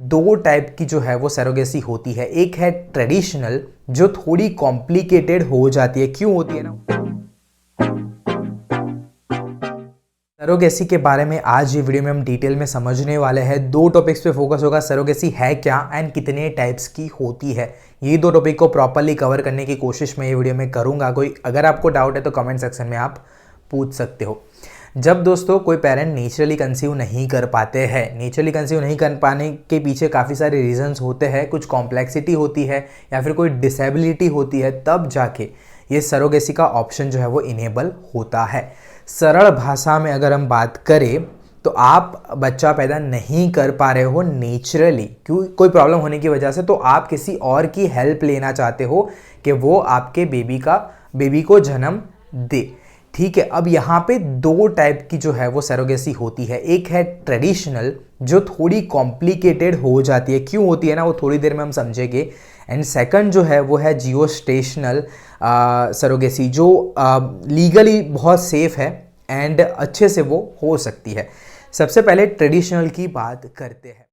दो टाइप की जो है वो सरोगेसी होती है। एक है ट्रेडिशनल जो थोड़ी कॉम्प्लिकेटेड हो जाती है। क्यों होती है ना, सरोगेसी के बारे में आज ये वीडियो में हम डिटेल में समझने वाले हैं। दो टॉपिक्स पे फोकस होगा, सरोगेसी है क्या एंड कितने टाइप्स की होती है। ये दो टॉपिक को प्रॉपरली कवर करने की कोशिश मैं ये वीडियो में करूंगा। कोई अगर आपको डाउट है तो कमेंट सेक्शन में आप पूछ सकते हो। जब दोस्तों कोई पेरेंट नेचुरली कंसीव नहीं कर पाते हैं, नेचुरली कंसीव नहीं कर पाने के पीछे काफ़ी सारे रीजंस होते हैं, कुछ कॉम्प्लेक्सिटी होती है या फिर कोई डिसेबिलिटी होती है, तब जाके ये सरोगेसी का ऑप्शन जो है वो इनेबल होता है। सरल भाषा में अगर हम बात करें तो आप बच्चा पैदा नहीं कर पा रहे हो नेचुरली, क्यों कोई प्रॉब्लम होने की वजह से, तो आप किसी और की हेल्प लेना चाहते हो कि वो आपके बेबी को जन्म दे। ठीक है, अब यहाँ पे दो टाइप की जो है वो सरोगेसी होती है। एक है ट्रेडिशनल जो थोड़ी कॉम्प्लिकेटेड हो जाती है। क्यों होती है ना, वो थोड़ी देर में हम समझेंगे। एंड सेकंड जो है वो है जियोस्टेशनल सरोगेसी जो लीगली बहुत सेफ है एंड अच्छे से वो हो सकती है। सबसे पहले ट्रेडिशनल की बात करते हैं।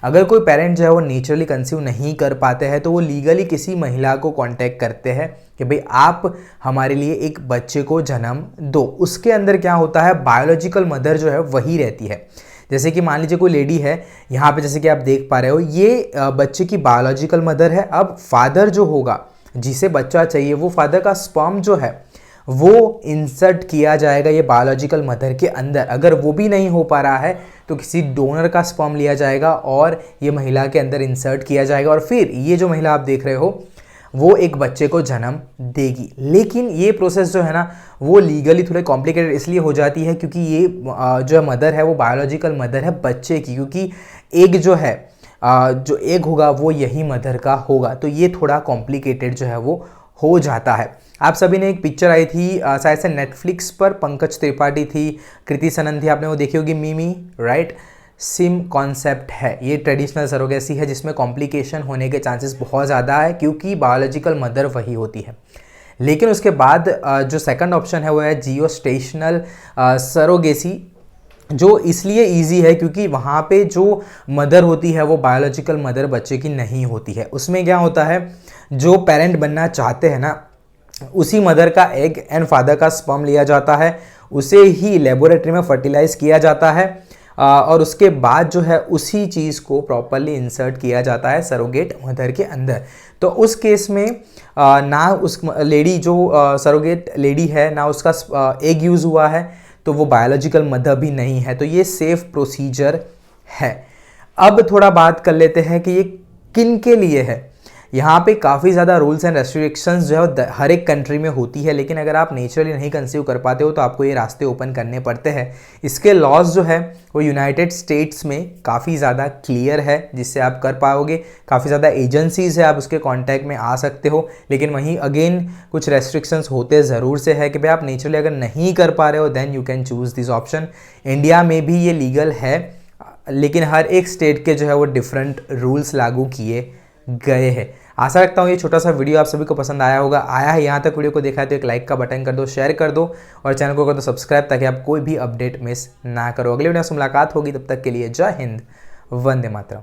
अगर कोई पेरेंट जो है वो नेचुरली कंसीव नहीं कर पाते हैं तो वो लीगली किसी महिला को कांटेक्ट करते हैं कि भाई आप हमारे लिए एक बच्चे को जन्म दो। उसके अंदर क्या होता है, बायोलॉजिकल मदर जो है वही रहती है। जैसे कि मान लीजिए कोई लेडी है यहाँ पे, जैसे कि आप देख पा रहे हो, ये बच्चे की बायोलॉजिकल मदर है। अब फादर जो होगा जिसे बच्चा चाहिए, वो फादर का स्पर्म जो है वो इंसर्ट किया जाएगा ये बायोलॉजिकल मदर के अंदर। अगर वो भी नहीं हो पा रहा है तो किसी डोनर का स्पर्म लिया जाएगा और ये महिला के अंदर इंसर्ट किया जाएगा और फिर ये जो महिला आप देख रहे हो वो एक बच्चे को जन्म देगी। लेकिन ये प्रोसेस जो है ना वो लीगली थोड़े कॉम्प्लिकेटेड इसलिए हो जाती है क्योंकि ये जो मदर है वो बायोलॉजिकल मदर है बच्चे की, क्योंकि एग जो है जो एग होगा वो यही मदर का होगा। तो ये थोड़ा कॉम्प्लिकेटेड जो है वो हो जाता है। आप सभी ने एक पिक्चर आई थी शायद से नेटफ्लिक्स पर, पंकज त्रिपाठी थी, कृति सनन थी, आपने वो देखी होगी, मिमी, राइट। सिम कॉन्सेप्ट है, ये ट्रेडिशनल सरोगेसी है जिसमें कॉम्प्लिकेशन होने के चांसेस बहुत ज़्यादा है क्योंकि बायोलॉजिकल मदर वही होती है। लेकिन उसके बाद जो सेकंड ऑप्शन है वो है जियोस्टेशनल सरोगेसी, जो इसलिए इजी है क्योंकि वहाँ पे जो मदर होती है वो बायोलॉजिकल मदर बच्चे की नहीं होती है। उसमें क्या होता है, जो पेरेंट बनना चाहते हैं ना उसी मदर का एग एंड फादर का स्पर्म लिया जाता है, उसे ही लेबोरेटरी में फर्टिलाइज किया जाता है और उसके बाद जो है उसी चीज़ को प्रॉपरली इंसर्ट किया जाता है सरोगेट मदर के अंदर। तो उस केस में ना उस लेडी जो सरोगेट लेडी है ना उसका एग यूज़ हुआ है तो वो बायोलॉजिकल मदर भी नहीं है, तो ये सेफ प्रोसीजर है। अब थोड़ा बात कर लेते हैं कि ये किन के लिए है। यहाँ पे काफ़ी ज़्यादा रूल्स एंड रेस्ट्रिक्शंस जो है हर एक कंट्री में होती है, लेकिन अगर आप नेचुरली नहीं कंसीव कर पाते हो तो आपको ये रास्ते ओपन करने पड़ते हैं। इसके लॉज जो है वो यूनाइटेड स्टेट्स में काफ़ी ज़्यादा क्लियर है जिससे आप कर पाओगे। काफ़ी ज़्यादा एजेंसीज़ है, आप उसके कॉन्टैक्ट में आ सकते हो। लेकिन वहीं अगेन कुछ रेस्ट्रिक्शंस होते ज़रूर से है कि भाई आप नेचुरली अगर नहीं कर पा रहे हो then you can choose this option. India में भी ये लीगल है लेकिन हर एक स्टेट के जो है वो डिफरेंट रूल्स लागू किए गए हैं। आशा रखता हूँ ये छोटा सा वीडियो आप सभी को पसंद आया होगा। आया है यहाँ तक वीडियो को देखा है तो एक लाइक का बटन कर दो, शेयर कर दो और चैनल को कर दो सब्सक्राइब ताकि आप कोई भी अपडेट मिस ना करो। अगले वीडियो से मुलाकात होगी, तब तक के लिए जय हिंद, वंदे मातरम।